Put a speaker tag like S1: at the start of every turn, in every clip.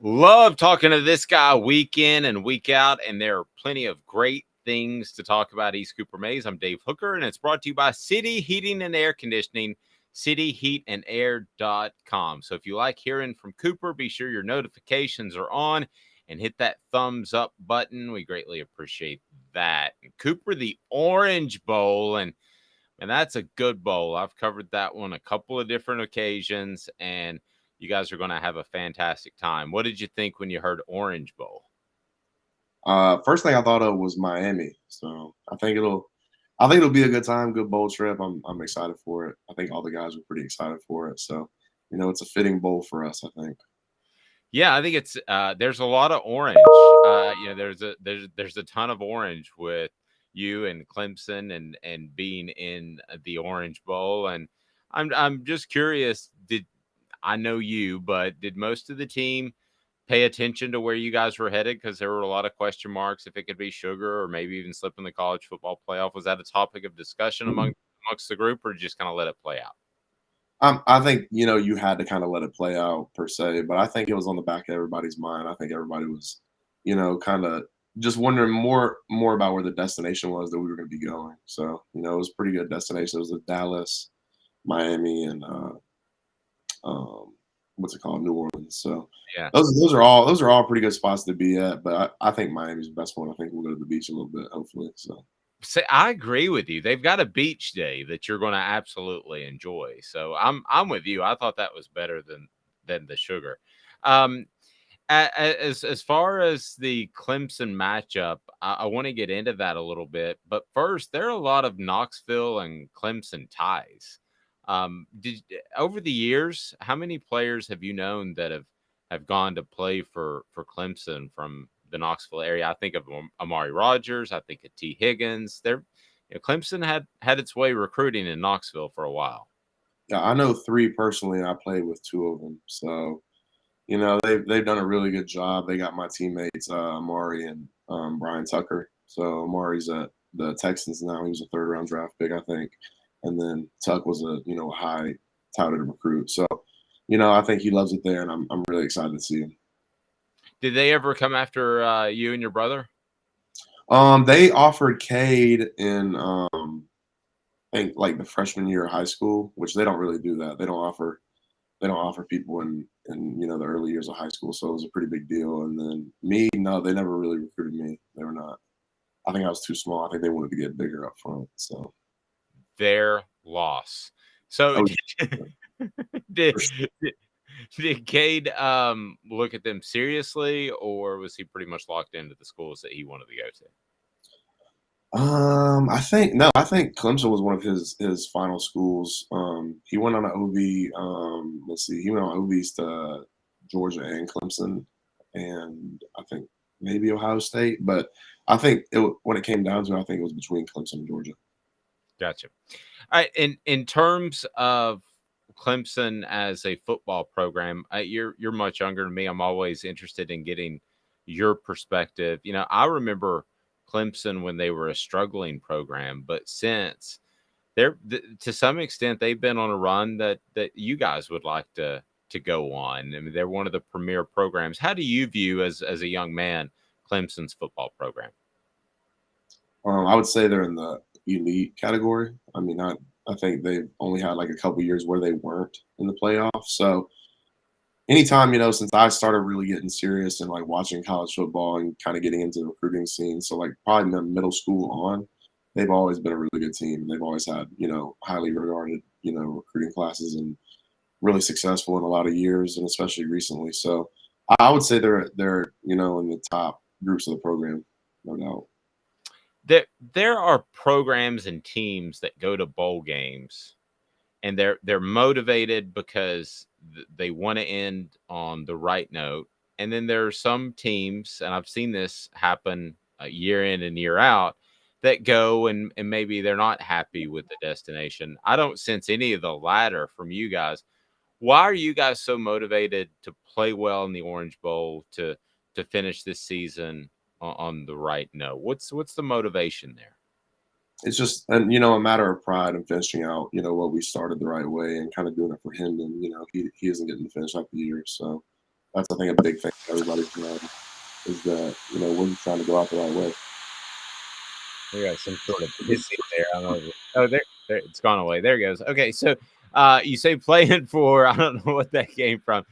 S1: Love talking to this guy week in and week out, and there are plenty of great things to talk about. East Cooper Mays. I'm Dave Hooker, and it's brought to you by City Heating and Air Conditioning, cityheatandair.com. So if you like hearing from Cooper, be sure your notifications are on and hit that thumbs up button. We greatly appreciate that. And Cooper, the Orange Bowl, and that's a good bowl. I've covered that one a couple of different occasions, and you guys are going to have a fantastic time. What did you think when you heard Orange Bowl?
S2: First thing I thought of was Miami. So I think it'll be a good time, good bowl trip. I'm excited for it. I think all the guys are pretty excited for it. So, it's a fitting bowl for us, I think.
S1: Yeah, I think it's there's a lot of orange. There's a ton of orange with you and Clemson and being in the Orange Bowl. And I'm just curious, did I know you, but did most of the team pay attention to where you guys were headed? Because there were a lot of question marks if it could be Sugar or maybe even slip in the college football playoff. Was that a topic of discussion amongst the group, or just kind of let it play out?
S2: I think you had to kind of let it play out per se, but I think it was on the back of everybody's mind. I think everybody was, kind of just wondering more about where the destination was that we were going to be going. So it was a pretty good destination. It was Dallas, Miami, and what's it called, New Orleans. So
S1: Yeah.
S2: those are all pretty good spots to be at. But I think Miami's the best one. I think we'll go to the beach a little bit, hopefully. So.
S1: Say, I agree with you. They've got a beach day that you're going to absolutely enjoy. So I'm with you. I thought that was better than the Sugar. Um, as far as the Clemson matchup, I want to get into that a little bit. But first, there are a lot of Knoxville and Clemson ties. Over the years, how many players have you known that have gone to play for Clemson from the Knoxville area? I think of Amari Rogers. I think of T. Higgins. Clemson had its way recruiting in Knoxville for a while.
S2: Yeah, I know three personally, and I played with two of them. So they've done a really good job. They got my teammates Amari and Brian Tucker. So Amari's at the Texans now. He was a third-round draft pick, I think, and then Tuck was a high touted recruit. So I think he loves it there, and I'm really excited to see him.
S1: Did they ever come after you and your brother?
S2: They offered Cade in I think like the freshman year of high school, which they don't really do that. They don't offer people in the early years of high school, so it was a pretty big deal. And then me, no, they never really recruited me. They were not. I think I was too small. I think they wanted to get bigger up front. So
S1: Their loss. So
S2: oh,
S1: did,
S2: for sure.
S1: did, did Cade look at them seriously, or was he pretty much locked into the schools that he wanted to go to?
S2: I think no. I think Clemson was one of his final schools. He went on an OV. Let's see, he went on OVs to Georgia and Clemson, and I think maybe Ohio State. But I think when it came down to it, I think it was between Clemson and Georgia.
S1: Gotcha. All right. In terms of Clemson as a football program, you're much younger than me. I'm always interested in getting your perspective. I remember Clemson when they were a struggling program, but since to some extent they've been on a run that you guys would like to go on. I mean, they're one of the premier programs. How do you view as a young man Clemson's football program?
S2: I would say they're in the elite category. I mean, I think they've only had like a couple years where they weren't in the playoffs. So anytime, since I started really getting serious and like watching college football and kind of getting into the recruiting scene, so like probably in middle school on, they've always been a really good team. They've always had, highly regarded, recruiting classes and really successful in a lot of years and especially recently. So I would say they're in the top groups of the program, no doubt.
S1: There are programs and teams that go to bowl games and they're motivated because they want to end on the right note. And then there are some teams, and I've seen this happen year in and year out, that go and maybe they're not happy with the destination. I don't sense any of the latter from you guys. Why are you guys so motivated to play well in the Orange Bowl to finish this season on the right note? What's the motivation there?
S2: It's just, a matter of pride and finishing out, what we started the right way and kind of doing it for him. And, he isn't getting to finish out the year. So, That's I think a big thing everybody's known is that we're just trying to go out the right way.
S1: We got some sort of hissing there. I don't know. Oh, there, it's gone away. There it goes. Okay, so you say playing for I don't know what that came from.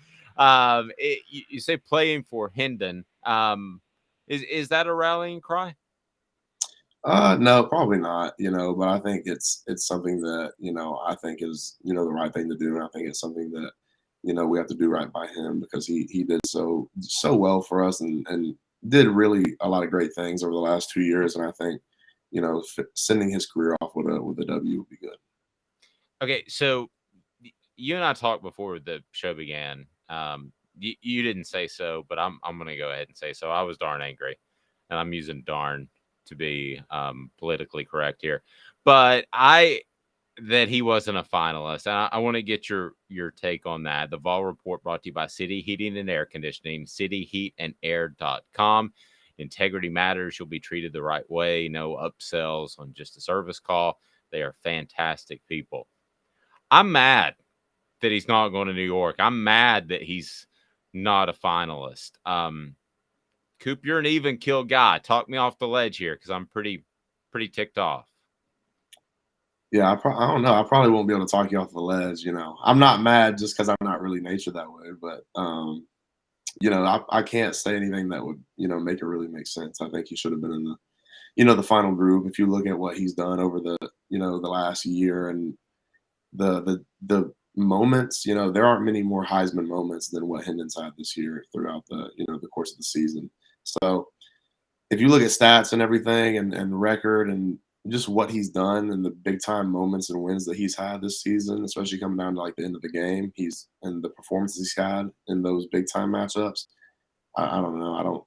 S1: You say playing for Hinden. Is that a rallying cry?
S2: No, probably not. But I think it's something that I think is the right thing to do, and I think it's something that we have to do right by him because he did so well for us and did really a lot of great things over the last 2 years, and I think sending his career off with a W would be good.
S1: Okay, so you and I talked before the show began. You didn't say so, but I'm going to go ahead and say so. I was darn angry, and I'm using darn to be politically correct here. But that he wasn't a finalist. And I want to get your take on that. The Vol Report brought to you by City Heating and Air Conditioning, cityheatandair.com. Integrity matters. You'll be treated the right way. No upsells on just a service call. They are fantastic people. I'm mad that he's not going to New York. I'm mad that he's not a finalist. Coop, you're an even kill guy. Talk me off the ledge here because I'm pretty ticked off.
S2: Yeah, I don't know. I probably won't be able to talk you off the ledge. I'm not mad just because I'm not really natured that way, but I can't say anything that would make it really make sense. I think he should have been in the final group. If you look at what he's done over the last year and the moments, there aren't many more Heisman moments than what Hinden's had this year throughout the course of the season. So if you look at stats and everything and record and just what he's done and the big time moments and wins that he's had this season, especially coming down to like the end of the game, and the performances he's had in those big time matchups. I don't know.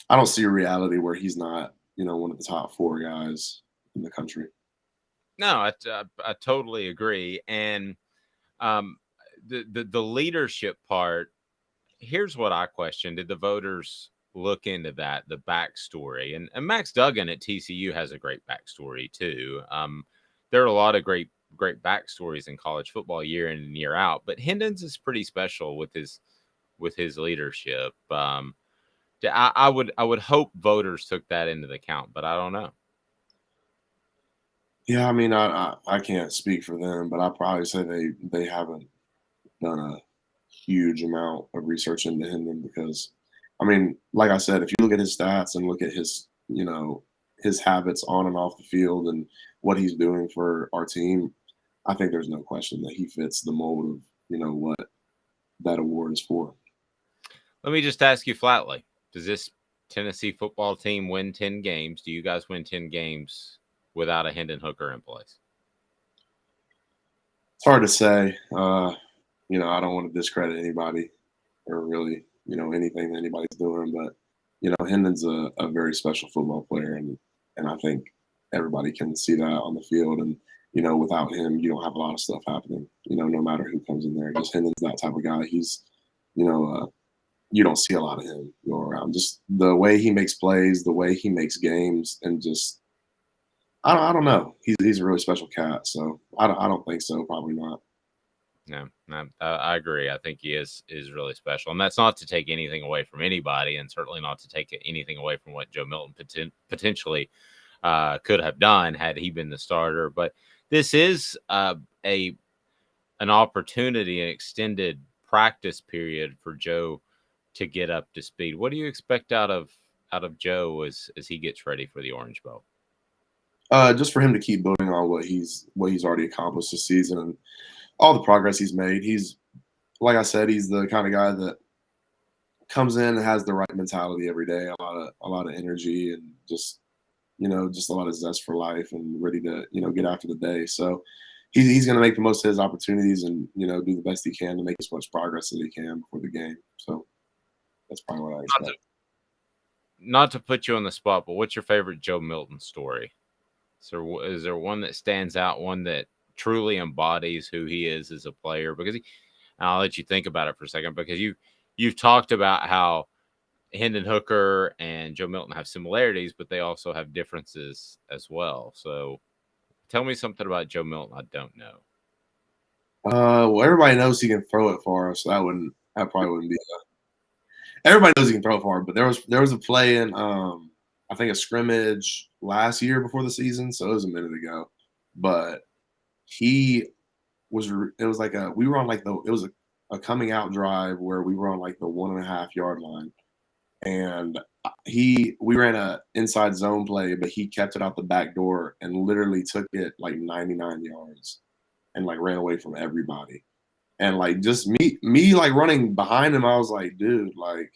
S2: I don't see a reality where he's not one of the top four guys in the country.
S1: No, I totally agree. And um, the leadership part. Here's what I question: did the voters look into that, the backstory? And Max Duggan at TCU has a great backstory too. There are a lot of great backstories in college football year in and year out, but Hinden's is pretty special with his leadership. I would hope voters took that into the count, but I don't know.
S2: Yeah, I mean, I can't speak for them, but I probably say they haven't done a huge amount of research into him because, I mean, like I said, if you look at his stats and look at his habits on and off the field and what he's doing for our team, I think there's no question that he fits the mold of what that award is for.
S1: Let me just ask you flatly: does this Tennessee football team win 10 games? Do you guys win 10 games without a Hinden Hooker in place?
S2: It's hard to say. I don't want to discredit anybody or really anything that anybody's doing, but Hinden's a very special football player, and I think everybody can see that on the field. And without him, you don't have a lot of stuff happening. No matter who comes in there, just Hinden's that type of guy. He's you don't see a lot of him go around. Just the way he makes plays, the way he makes games, and just I don't know. He's a really special cat. So I don't think so. Probably not.
S1: No, I agree. I think he is really special, and that's not to take anything away from anybody, and certainly not to take anything away from what Joe Milton potentially could have done had he been the starter. But this is a an opportunity, an extended practice period for Joe to get up to speed. What do you expect out of Joe as he gets ready for the Orange Bowl?
S2: Just for him to keep building on what he's already accomplished this season and all the progress he's made. He's like I said, he's the kind of guy that comes in and has the right mentality every day, a lot of energy and just a lot of zest for life and ready to get after the day. So he's going to make the most of his opportunities and do the best he can to make as much progress as he can before the game. So that's probably what I
S1: Not to,
S2: expect.
S1: not to put you on the spot, but what's your favorite Joe Milton story? So is there one that stands out, one that truly embodies who he is as a player? Because and I'll let you think about it for a second because you've talked about how Hendon Hooker and Joe Milton have similarities, but they also have differences as well. So tell me something about Joe Milton I don't know.
S2: Well, everybody knows he can throw it far, so that probably wouldn't be. everybody knows he can throw far, but there was a play in I think a scrimmage last year before the season, so it was a minute ago. But he it was like we were on like it was a coming out drive where we were on like the 1.5 yard line, and we ran a inside zone play, but he kept it out the back door and literally took it like 99 yards and like ran away from everybody. And like just me like running behind him, I was like, dude, like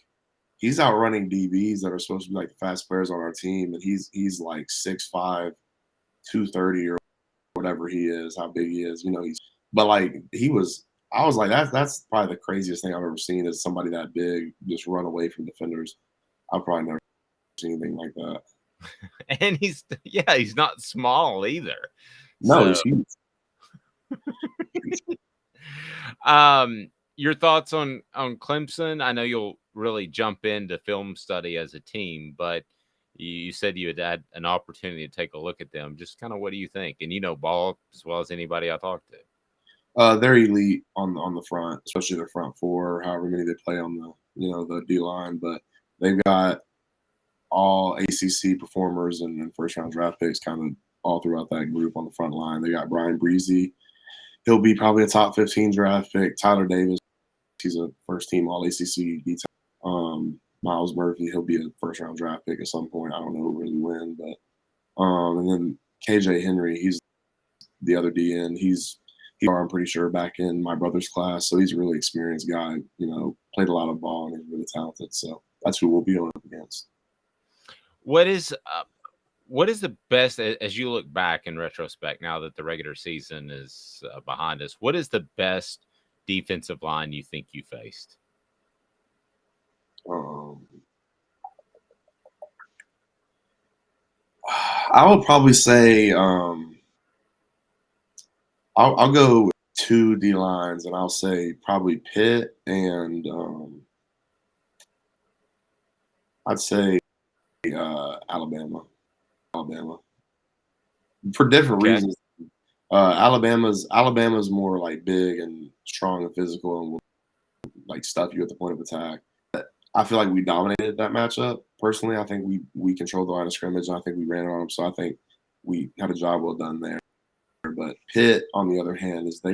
S2: he's outrunning DBs that are supposed to be like the fast players on our team, and he's like 6'5", 230 or whatever he is, how big he is, but like I was like, that's probably the craziest thing I've ever seen is somebody that big just run away from defenders. I've probably never seen anything like that.
S1: And he's not small either.
S2: No,
S1: So,
S2: he's huge.
S1: Your thoughts on Clemson? I know you'll really jump into film study as a team, but you said you had an opportunity to take a look at them. Just kind of what do you think? And you know ball as well as anybody I talked to.
S2: They're elite on the front, especially their front four, or however many they play on the D line. But they've got all ACC performers and first round draft picks kind of all throughout that group on the front line. They got Brian Breezy. He'll be probably a top 15 draft pick. Tyler Davis, he's a first team all ACC D. Miles Murphy, he'll be a first round draft pick at some point. I don't know really when, but and then KJ Henry, he's the other DN. I'm pretty sure back in my brother's class, so he's a really experienced guy. Played a lot of ball and he's really talented. So that's who we'll be going up against.
S1: What is the best, as you look back in retrospect, now that the regular season is behind us, what is the best defensive line you think you faced?
S2: I would probably say I'll go 2 D lines, and I'll say probably Pitt and I'd say Alabama for different reasons. Alabama's more like big and strong and physical and will like stuff you at the point of attack. I feel like we dominated that matchup. Personally, I think we controlled the line of scrimmage, and I think we ran it on them. So I think we had a job well done there. But Pitt, on the other hand, is they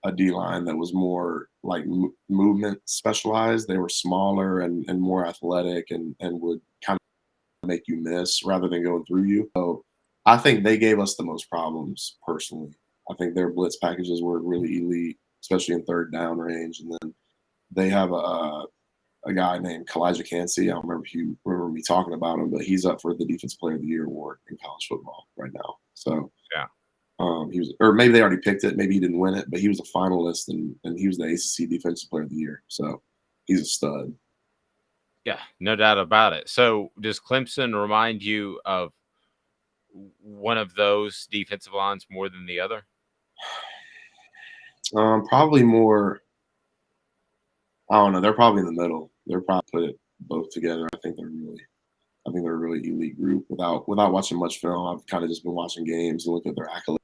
S2: a D line that was more like movement specialized. They were smaller and more athletic and would kind of make you miss rather than going through you. So I think they gave us the most problems personally. I think their blitz packages were really elite, especially in third down range. And then they have a guy named Kalijah Kancey. I don't remember if you remember me talking about him, but he's up for the Defensive Player of the Year award in college football right now. So
S1: yeah.
S2: He was, or maybe they already picked it. Maybe he didn't win it, but he was a finalist and he was the ACC Defensive Player of the Year. So he's a stud.
S1: Yeah, no doubt about it. So does Clemson remind you of one of those defensive lines more than the other?
S2: Probably more. I don't know. They're probably in the middle. They're probably put it both together. I think they're a really elite group. Without watching much film, I've kind of just been watching games and looking at their accolades.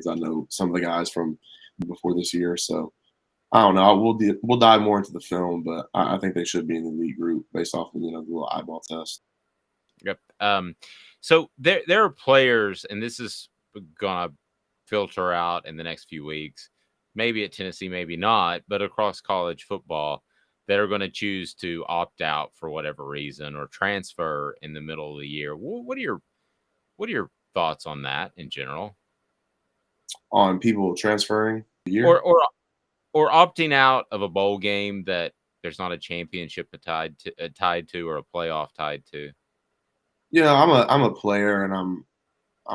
S2: I know some of the guys from before this year, so I don't know. We'll dive more into the film, but I think they should be in the elite group based off of the little eyeball test.
S1: Yep. So there are players, and this is gonna filter out in the next few weeks. Maybe at Tennessee, maybe not, but across college football, that are going to choose to opt out for whatever reason or transfer in the middle of the year. What are your thoughts on that in general?
S2: On people transferring the year?
S1: Or opting out of a bowl game that there's not a championship tied to or a playoff tied to?
S2: Yeah, I'm a player and I'm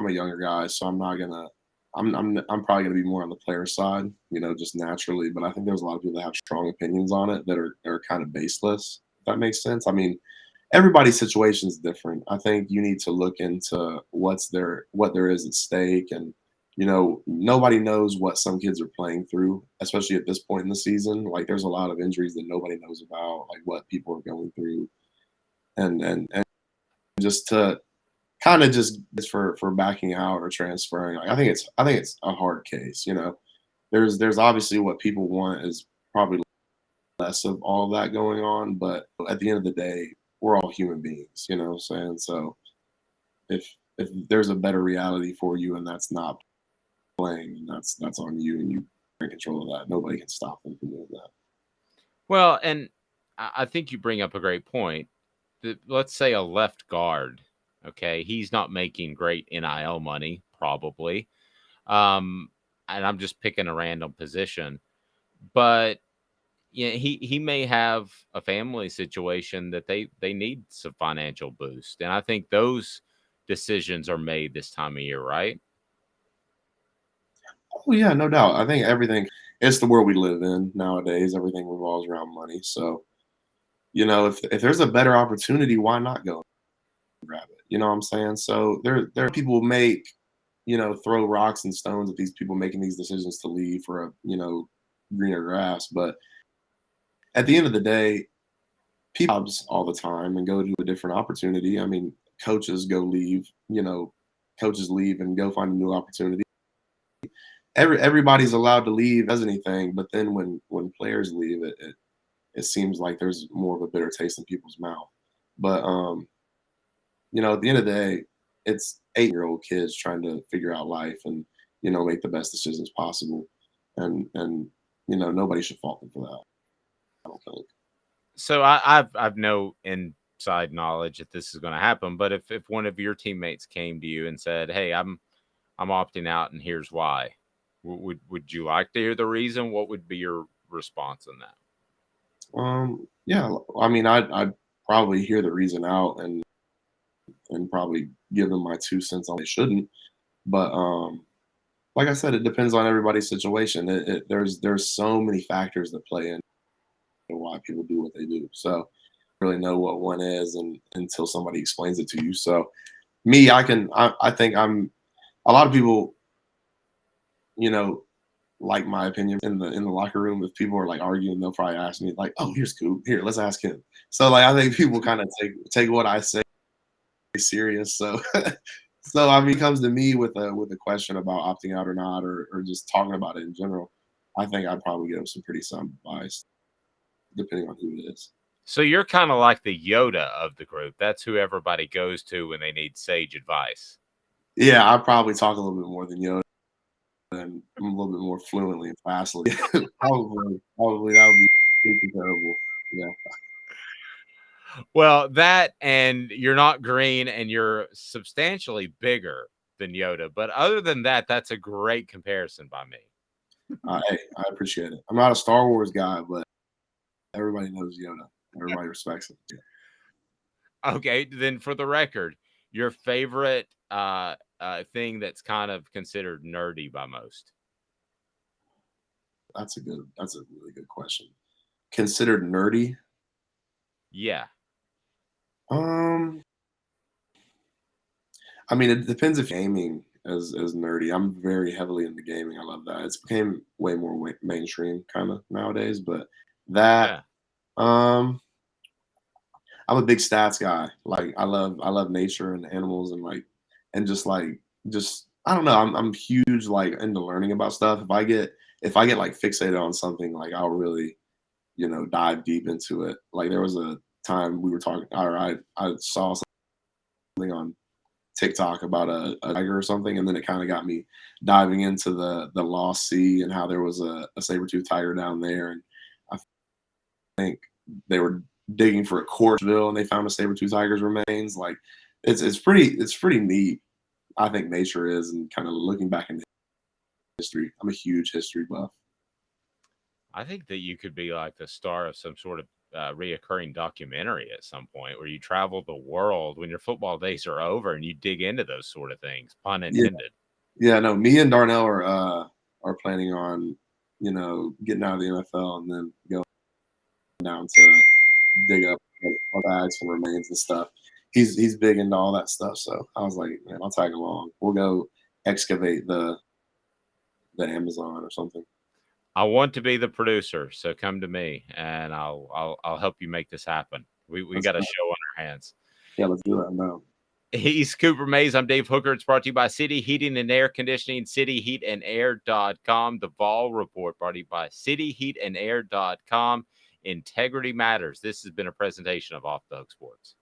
S2: a younger guy, so I'm not gonna I'm probably gonna be more on the player side, just naturally. But I think there's a lot of people that have strong opinions on it that are kind of baseless. If that makes sense. I mean, everybody's situation is different. I think you need to look into what there is at stake, and nobody knows what some kids are playing through, especially at this point in the season. Like, there's a lot of injuries that nobody knows about, like what people are going through, and just to kind of just for backing out or transferring. Like, I think it's a hard case. There's obviously what people want is probably less of all of that going on. But at the end of the day, we're all human beings, you know what I'm saying? So if there's a better reality for you and that's not playing, that's on you and you're in control of that. Nobody can stop them from doing that.
S1: Well, and I think you bring up a great point. Let's say a left guard, okay, he's not making great NIL money, probably. Um, and I'm just picking a random position, but yeah, he may have a family situation that they need some financial boost, and I think those decisions are made this time of year, right?
S2: Oh yeah, no doubt. I think everything it's the world we live in nowadays. Everything revolves around money. So, if there's a better opportunity, why not go and grab it? You know what I'm saying? So there are people who make, throw rocks and stones at these people making these decisions to leave for greener grass. But at the end of the day, people jobs all the time and go to a different opportunity. I mean, coaches go leave, coaches leave and go find a new opportunity. Everybody's allowed to leave as anything, but then when players leave, it seems like there's more of a bitter taste in people's mouth. But at the end of the day, it's 8-year-old kids trying to figure out life and make the best decisions possible, and nobody should fault them for that. I don't think.
S1: So I've no inside knowledge that this is going to happen, but if one of your teammates came to you and said, "Hey, I'm opting out, and here's why," would you like to hear the reason? What would be your response on that?
S2: Yeah, I mean, I'd probably hear the reason out and probably give them my 2 cents on they shouldn't. But like I said, it depends on everybody's situation. There's so many factors that play in why people do what they do. So really know what one is and until somebody explains it to you. So me, I think I'm a lot of people, you know, like my opinion in the locker room. If people are like arguing, they'll probably ask me like, "Oh, here's Coop. Here, let's ask him." So like I think people kind of take what I say serious. So so I mean, it comes to me with a question about opting out or not, or just talking about it in general. I think I'd probably give them some pretty sound advice, depending on who it is.
S1: So you're kind of like the Yoda of the group. That's who everybody goes to when they need sage advice.
S2: Yeah, I probably talk a little bit more than Yoda, and I'm a little bit more fluently and fastly. Probably that would be pretty terrible. Yeah.
S1: Well, that and you're not green and you're substantially bigger than Yoda. But other than that, that's a great comparison by me.
S2: Hey, I appreciate it. I'm not a Star Wars guy, but everybody knows Yoda. Everybody respects him. Yeah.
S1: Okay, then for the record, your favorite thing that's kind of considered nerdy by most.
S2: That's a really good question. Considered nerdy?
S1: Yeah.
S2: Um, I mean, it depends if gaming as nerdy. I'm very heavily into gaming. I love that. It's became way more mainstream kind of nowadays, but that
S1: Yeah.
S2: um I'm a big stats guy. Like I love nature and animals and and just I don't know. I'm huge like into learning about stuff. If I get like fixated on something, like I'll really dive deep into it. Like there was a time we were talking, or I saw something on TikTok about a tiger or something, and then it kind of got me diving into the lost sea and how there was a saber-tooth tiger down there, and I think they were digging for a Corchville and they found a saber-tooth tiger's remains. Like it's pretty neat. I think nature is, and kind of looking back into history. I'm a huge history buff.
S1: I think that you could be like the star of some sort of reoccurring documentary at some point where you travel the world when your football days are over and you dig into those sort of things, pun
S2: Yeah,
S1: intended.
S2: yeah. No, me and Darnell are planning on getting out of the NFL and then going down to dig up bags and remains and stuff. He's big into all that stuff, so I was like, man, I'll tag along. We'll go excavate the Amazon or something.
S1: I want to be the producer, so come to me and I'll help you make this happen. We
S2: Let's
S1: got a
S2: go.
S1: show on our hands.
S2: Yeah, let's do that. No.
S1: He's Cooper Mays. I'm Dave Hooker. It's brought to you by City Heating and Air Conditioning, cityheatandair.com. The Vol Report brought to you by cityheatandair.com. Integrity matters. This has been a presentation of Off the Hook Sports.